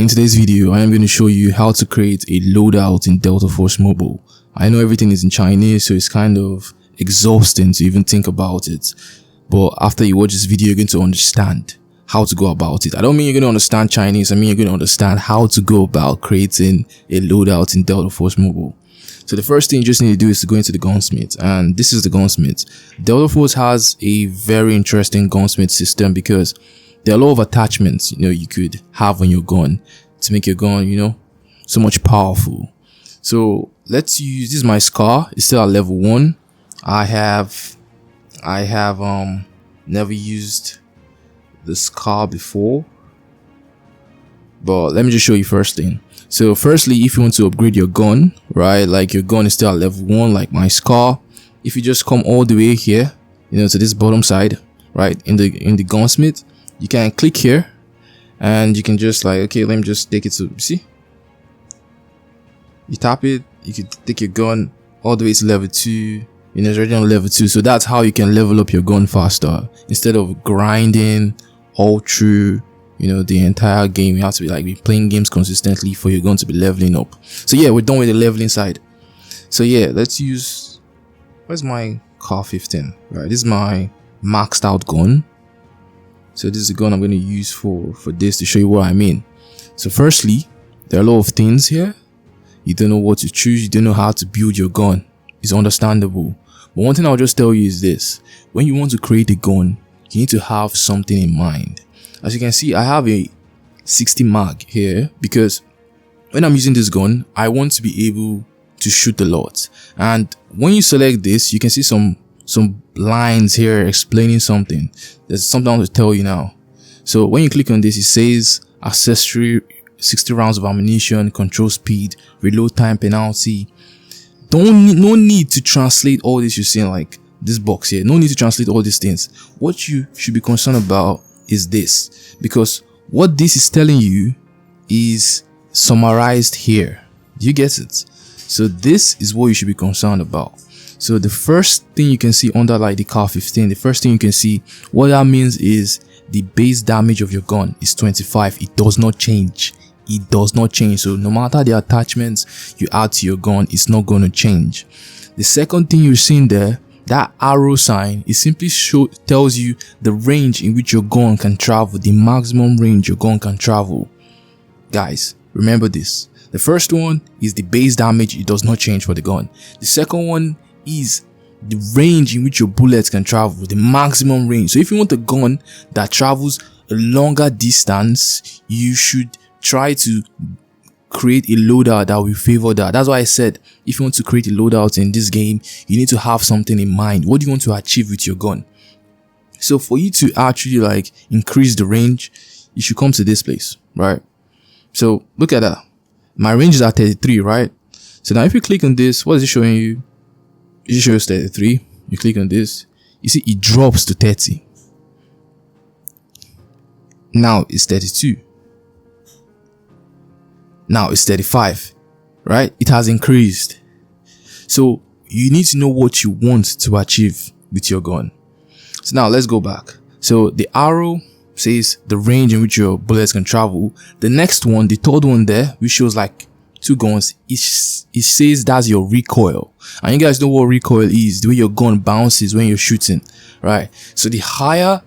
In today's video, I am going to show you how to create a loadout in Delta Force Mobile. I know everything is in Chinese, so it's kind of exhausting to even think about it. But after you watch this video, you're going to understand how to go about it. I don't mean you're going to understand Chinese, I mean you're going to understand how to go about creating a loadout in Delta Force Mobile. So the first thing you just need to do is to go into the gunsmith, and this is the gunsmith. Delta Force has a very interesting gunsmith system because there are a lot of attachments, you could have on your gun to make your gun, so much powerful. So let's use, this is my SCAR. It's still at level 1. I have never used the SCAR before, but let me just show you first thing. So firstly, if you want to upgrade your gun, right, like your gun is still at level 1 like my SCAR, if you just come all the way here, to this bottom side, right, in the gunsmith, you can click here and you can just okay, let me just take it to, see, you tap it, you can take your gun all the way to level 2. It's already on level 2, so that's how you can level up your gun faster instead of grinding all through the entire game. You have to be playing games consistently for your gun to be leveling up. So yeah, we're done with the leveling side. So yeah, let's use, where's my car 15, right? This is my maxed out gun. So this is the gun I'm going to use for this, to show you what I mean. So firstly, there are a lot of things here. You don't know what to choose, you don't know how to build your gun. It's understandable. But one thing I'll just tell you is this: when you want to create a gun, you need to have something in mind. As you can see, I have a 60 mag here because when I'm using this gun, I want to be able to shoot a lot. And when you select this, you can see some lines here explaining something. There's something I want to tell you now. So when you click on this, it says accessory, 60 rounds of ammunition, control speed, reload time penalty. No need to translate all this you're seeing, like this box here. No need to translate all these things. What you should be concerned about is this, because what this is telling you is summarized here. Do you get it? So this is what you should be concerned about. So the first thing you can see under the car 15, the first thing you can see, what that means is the base damage of your gun is 25. It does not change. It does not change. So no matter the attachments you add to your gun, it's not going to change. The second thing you're seeing there, that arrow sign, it simply tells you the range in which your gun can travel, the maximum range your gun can travel. Guys, remember this. The first one is the base damage. It does not change for the gun. The second one is the range in which your bullets can travel, the maximum range. So if you want a gun that travels a longer distance, you should try to create a loadout that will favor that. That's why I said, if you want to create a loadout in this game, you need to have something in mind. What do you want to achieve with your gun? So for you to actually increase the range, you should come to this place, right? So look at that. My range is at 33, right? So now if you click on this, what is it showing you? It shows 33. You click on this, you see it drops to 30. Now it's 32. Now it's 35, right? It has increased. So you need to know what you want to achieve with your gun. So now let's go back. So the arrow says the range in which your bullets can travel. The next one, the third one there, which shows two guns, it says that's your recoil. And you guys know what recoil is, the way your gun bounces when you're shooting, right? So the higher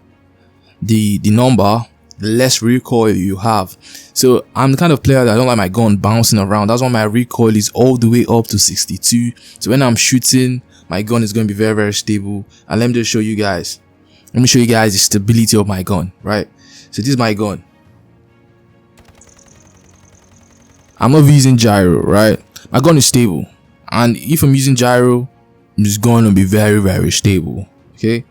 the number, the less recoil you have. So I'm the kind of player that I don't like my gun bouncing around. That's why my recoil is all the way up to 62. So when I'm shooting, my gun is going to be very, very stable. And let me just show you guys. Let me show you guys the stability of my gun, right? So this is my gun. I'm not using gyro, right? My gun is stable. And if I'm using gyro, it's going to be very, very stable. Okay.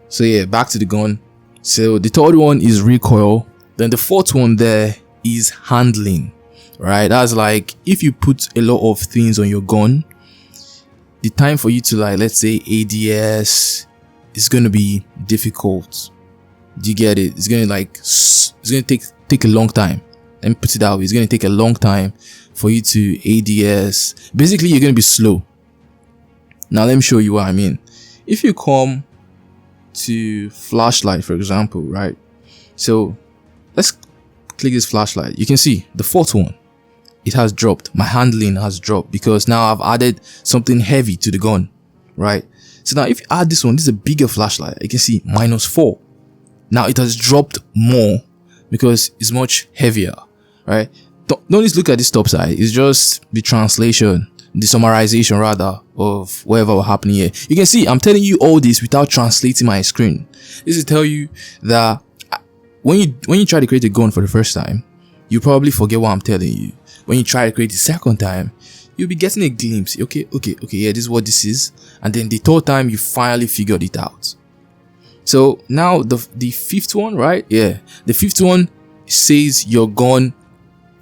So yeah, back to the gun. So the third one is recoil. Then the fourth one there is handling, right? That's if you put a lot of things on your gun, the time for you to let's say ADS is going to be difficult. Do you get it? It's going to take a long time. Let me put it that way. It's going to take a long time for you to ADS. Basically, you're going to be slow. Now let me show you what I mean. If you come to flashlight, for example, right? So let's click this flashlight, you can see the fourth one, it has dropped. My handling has dropped because now I've added something heavy to the gun, right? So now if you add this one, this is a bigger flashlight. You can see -4. Now it has dropped more because it's much heavier, right? Don't just look at this top side. It's just the translation, the summarization rather, of whatever was happening here. You can see I'm telling you all this without translating my screen. This is to tell you that when you try to create a gun for the first time, you probably forget what I'm telling you. When you try to create the second time, you'll be getting a glimpse. Okay, yeah, this is what this is. And then the third time, you finally figured it out. So now the fifth one, right? Yeah, the fifth one says your gun.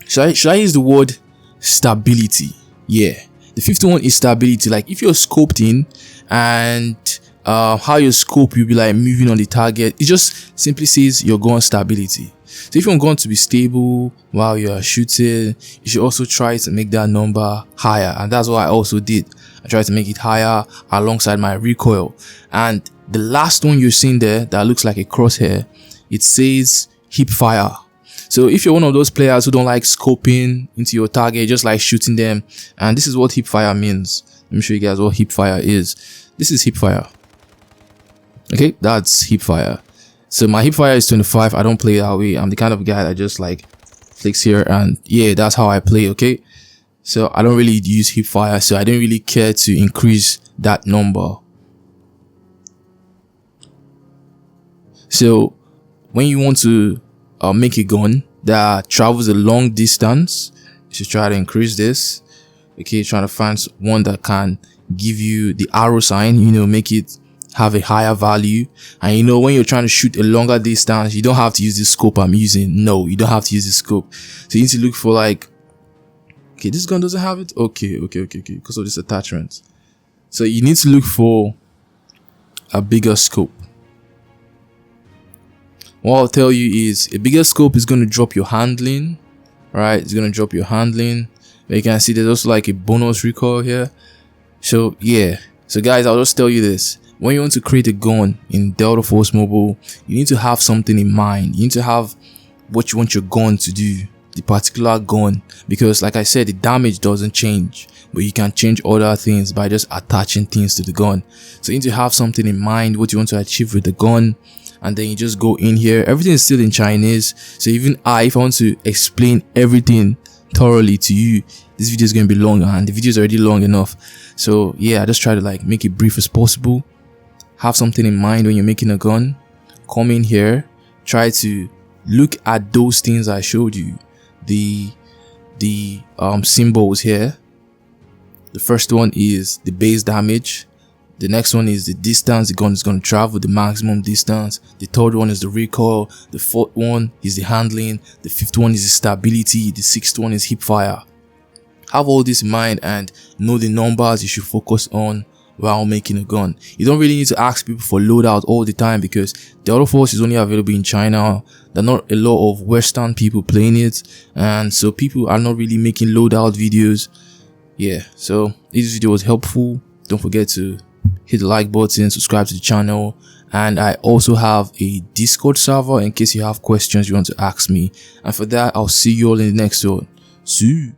Should I use the word stability? Yeah, the fifth one is stability. Like if you're scoped in and how your scope will be like moving on the target, it just simply says your gun stability. So if you want gun to be stable while you are shooting, you should also try to make that number higher, and that's what I also did. I tried to make it higher alongside my recoil. And the last one you're seeing there that looks like a crosshair, it says hip fire. So if you're one of those players who don't like scoping into your target, just like shooting them, and this is what hip fire means. Let me show you guys what hip fire is. This is hip fire. Okay, that's hip fire. So my hip fire is 25. I don't play that way. I'm the kind of guy that just like flicks here, and yeah, that's how I play. Okay, so I don't really use hip fire, so I didn't really care to increase that number. So when you want to make a gun that travels a long distance, you should try to increase this. Okay, trying to find one that can give you the arrow sign, you know, make it have a higher value. And you know, when you're trying to shoot a longer distance, you don't have to use the scope I'm using. No, you don't have to use the scope. So you need to look for like, okay, this gun doesn't have it. Okay, because of this attachment. So you need to look for a bigger scope. What I'll tell you is a bigger scope is going to drop your handling, right? It's going to drop your handling. But you can see there's also like a bonus recoil here. So yeah, so guys, I'll just tell you this. When you want to create a gun in Delta Force Mobile, you need to have something in mind. You need to have what you want your gun to do, the particular gun, because like I said, the damage doesn't change, but you can change other things by just attaching things to the gun. So you need to have something in mind, what you want to achieve with the gun, and then you just go in here. Everything is still in Chinese, so even if I want to explain everything thoroughly to you, this video is going to be longer, and the video is already long enough. So yeah, I just try to like make it brief as possible. Have something in mind when you're making a gun. Come in here, try to look at those things I showed you, the symbols here. The first one is the base damage. The next one is the distance the gun is going to travel, the maximum distance. The third one is the recoil. The fourth one is the handling. The fifth one is the stability. The sixth one is hip fire. Have all this in mind and know the numbers you should focus on while making a gun. You don't really need to ask people for loadout all the time because the Delta Force is only available in China. There are not a lot of Western people playing it, and so people are not really making loadout videos. Yeah, so this video was helpful. Don't forget to hit the like button, subscribe to the channel, and I also have a Discord server in case you have questions you want to ask me. And for that, I'll see you all in the next one. See you.